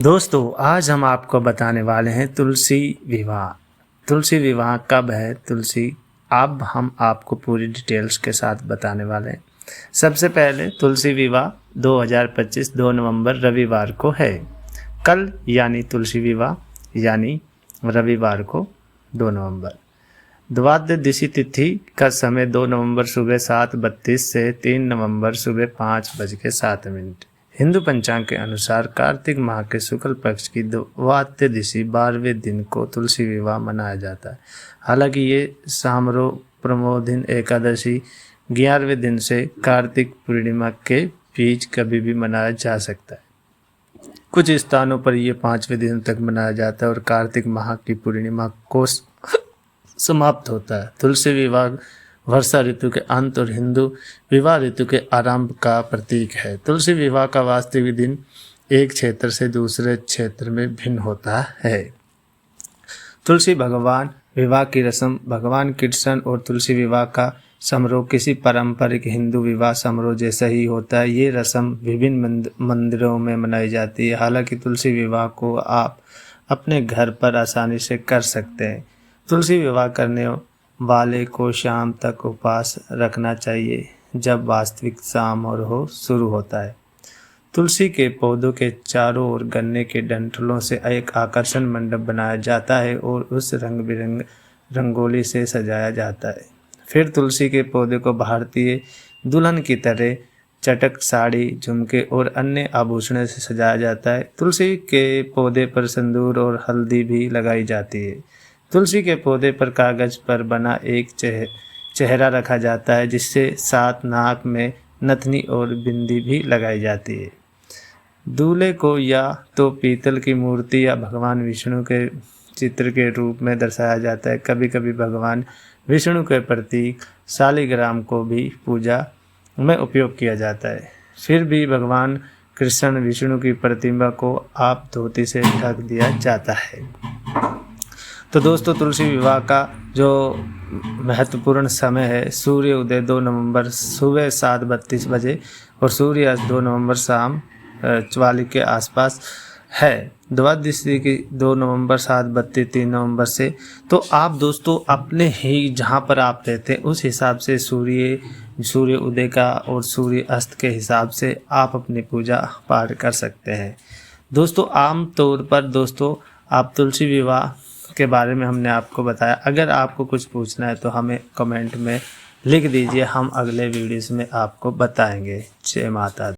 दोस्तों आज हम आपको बताने वाले हैं तुलसी विवाह। तुलसी विवाह कब है तुलसी, अब हम आपको पूरी डिटेल्स के साथ बताने वाले हैं। सबसे पहले तुलसी विवाह 2025 2 नवंबर रविवार को है। कल यानी तुलसी विवाह यानी रविवार को 2 नवंबर। द्वादशी तिथि का समय 2 नवंबर सुबह 7:32 से 3 नवंबर सुबह 5:07। हिंदू पंचांग के अनुसार कार्तिक माह के शुक्ल पक्ष की द्वादशी 12वें दिन को तुलसी विवाह मनाया जाता है। हालांकि ये सामरो प्रमोदिन एकादशी 11वें दिन से कार्तिक पूर्णिमा के बीच कभी भी मनाया जा सकता है। कुछ स्थानों पर ये 5वें दिन तक मनाया जाता है और कार्तिक माह की पूर्णिमा को समाप्त होता है। तुलसी विवाह वर्षा ऋतु के अंत और हिंदू विवाह ऋतु के आरंभ का प्रतीक है। तुलसी विवाह का वास्तविक दिन एक क्षेत्र से दूसरे क्षेत्र में भिन्न होता है। तुलसी भगवान विवाह की रस्म भगवान कृष्ण और तुलसी विवाह का समारोह किसी पारंपरिक हिंदू विवाह समारोह जैसा ही होता है। ये रस्म विभिन्न मंदिरों में मनाई जाती है। हालांकि तुलसी विवाह को आप अपने घर पर आसानी से कर सकते हैं। तुलसी विवाह करने वाले को शाम तक उपवास रखना चाहिए जब वास्तविक समारोह शुरू होता है। तुलसी के पौधों के चारों ओर गन्ने के डंठलों से एक आकर्षण मंडप बनाया जाता है और उस रंग बिरंग रंगोली से सजाया जाता है। फिर तुलसी के पौधे को भारतीय दुल्हन की तरह चटक साड़ी, झुमके और अन्य आभूषणों से सजाया जाता है। तुलसी के पौधे पर सिंदूर और हल्दी भी लगाई जाती है। तुलसी के पौधे पर कागज पर बना एक चेहरा रखा जाता है जिससे साथ नाक में नथनी और बिंदी भी लगाई जाती है। दूल्हे को या तो पीतल की मूर्ति या भगवान विष्णु के चित्र के रूप में दर्शाया जाता है। कभी कभी भगवान विष्णु के प्रतीक शालिग्राम को भी पूजा में उपयोग किया जाता है। फिर भी भगवान कृष्ण विष्णु की प्रतिमा को आप धोती से ढक दिया जाता है। तो दोस्तों तुलसी विवाह का जो महत्वपूर्ण समय है, सूर्य उदय 2 नवंबर सुबह 7:32 बजे और सूर्य अस्त 2 नवंबर शाम 44 के आसपास है। द्वादशी की 2 नवंबर 7:32 3 नवंबर से। तो आप दोस्तों अपने ही जहाँ पर आप रहते हैं उस हिसाब से सूर्य उदय का और सूर्य अस्त के हिसाब से आप अपनी पूजा पाठ कर सकते हैं। दोस्तों आम तौर पर दोस्तों आप तुलसी विवाह के बारे में हमने आपको बताया। अगर आपको कुछ पूछना है तो हमें कमेंट में लिख दीजिए, हम अगले वीडियोस में आपको बताएंगे। जय माता दी।